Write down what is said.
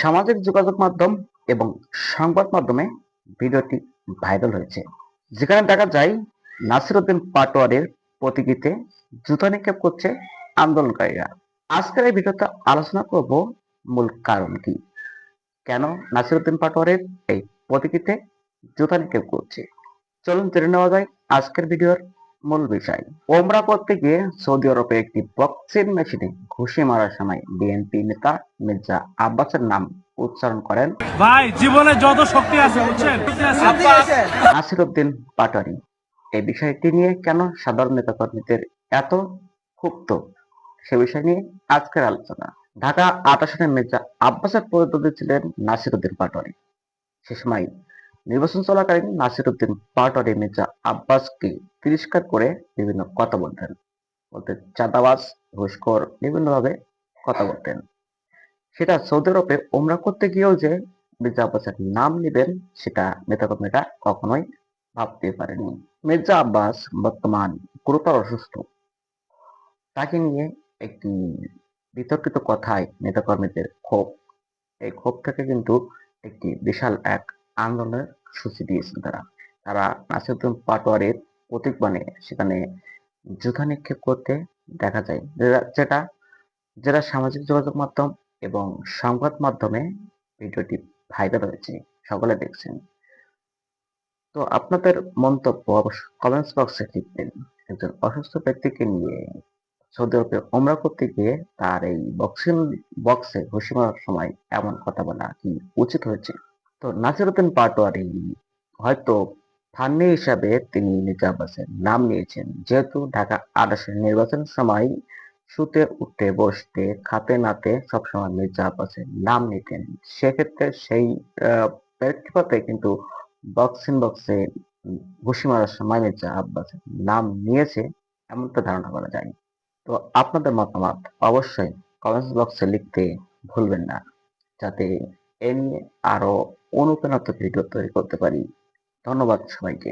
সামাজিক যোগাযোগ মাধ্যম এবং সংবাদ মাধ্যমে ভিডিওটি ভাইরাল হয়েছে, যেখানে দেখা যায় নাসিরউদ্দিন পাটোয়ারির প্রতিকৃতিতে জুতা নিক্ষেপ করছে আন্দোলনকারীরা। আজকের এই ভিডিওতে আলোচনা করব মূল কারণ কি, কেন নাসিরউদ্দিন পাটোয়ারির এই প্রতিকৃতিতে জুতা নিক্ষেপ করছে। চলুন জেনে নেওয়া যায় আজকের ভিডিওর মূল বিষয়। ওমরা করতে গিয়ে সৌদি আরবে একটি বক্সিং মেশিনে ঘুষি মারার সময় বিএনপি নেতা মির্জা আব্বাসের নাম উচ্চারণ করেন ভাই জীবনে যত শক্তি আছে বুঝছেন নাসিরউদ্দিন পাটোয়ারি। এই বিষয়টি নিয়ে কেন সাধারণ নেতাকর্মীদের এত ক্ষুব্ধ, সে বিষয় নিয়ে আজকের আলোচনা। ঢাকা 28 আসনে মির্জা আব্বাসের প্রতিদ্বন্দ্বী ছিলেন নাসিরউদ্দিন পাটোয়ারি। সে সময় নির্বাচন চলাকালীন নাসিরউদ্দিন পাটোয়ারি মির্জা আব্বাসকে তিরস্কার করে বিভিন্ন কথা বলতেন, চাঁদাবাজ, ঘুষখোর, বিভিন্নভাবে কথা বলতেন। সেটা সৌদি আরবে ওমরা করতে গিয়েও যে মির্জা আব্বাসের নাম নেবেন, সেটা নেতাকর্মীরা কখনোই ভাবতে পারেনি। মির্জা আব্বাস বর্তমান গুরুতর অসুস্থ। তাকে নিয়ে একটি বিতর্কিত কথায় নেতাকর্মীদের ক্ষোভ, এই ক্ষোভ থেকে কিন্তু একটি বিশাল এক আন্দোলনের সূচি দিয়েছেন তারা। তারা নাসিরউদ্দিন পাটোয়ারির প্রতীক বানিয়ে সেখানে জুতা নিক্ষেপ করতে দেখা যায়, যেটা যেটা সামাজিক যোগাযোগ মাধ্যম এবং সংবাদ মাধ্যমে ভিডিওটি ভাইরাল হয়েছে, সকলে দেখছেন। তো আপনাদের মন্তব্য অবশ্য কমেন্টস বক্সে লিখবেন। একজন অসুস্থ ব্যক্তিকে নিয়ে সৌদি আরবে ওমরা করতে গিয়ে তার এই বক্সিং বক্সে ঘুষি মারার সময় এমন কথা বলা কি উচিত হয়েছে? তো নাসিরউদ্দিন পাটোয়ারি হয়তো ফান্নি হিসাবে তিনি মির্জা আব্বাসের নাম নিয়েছেন, যেহেতু ঢাকা 28 নির্বাচনের সময় শুতে উঠতে বসতে খাতে নাতে সবসময় মির্জা আব্বাসের নাম নিতেন। সেক্ষেত্রে সেই প্রেক্ষাপটে কিন্তু বক্সিং বক্সে ঘুষি মারার সময় মির্জা আব্বাসের নাম নিয়েছে, এমনটা ধারণা করা যায়। তো আপনাদের মতামত অবশ্যই কমেন্টস বক্সে লিখতে ভুলবেন না, যাতে এ নিয়ে আরো অনুপ্রেরণাত্মক ভিডিও তৈরি করতে পারি। ধন্যবাদ সবাইকে।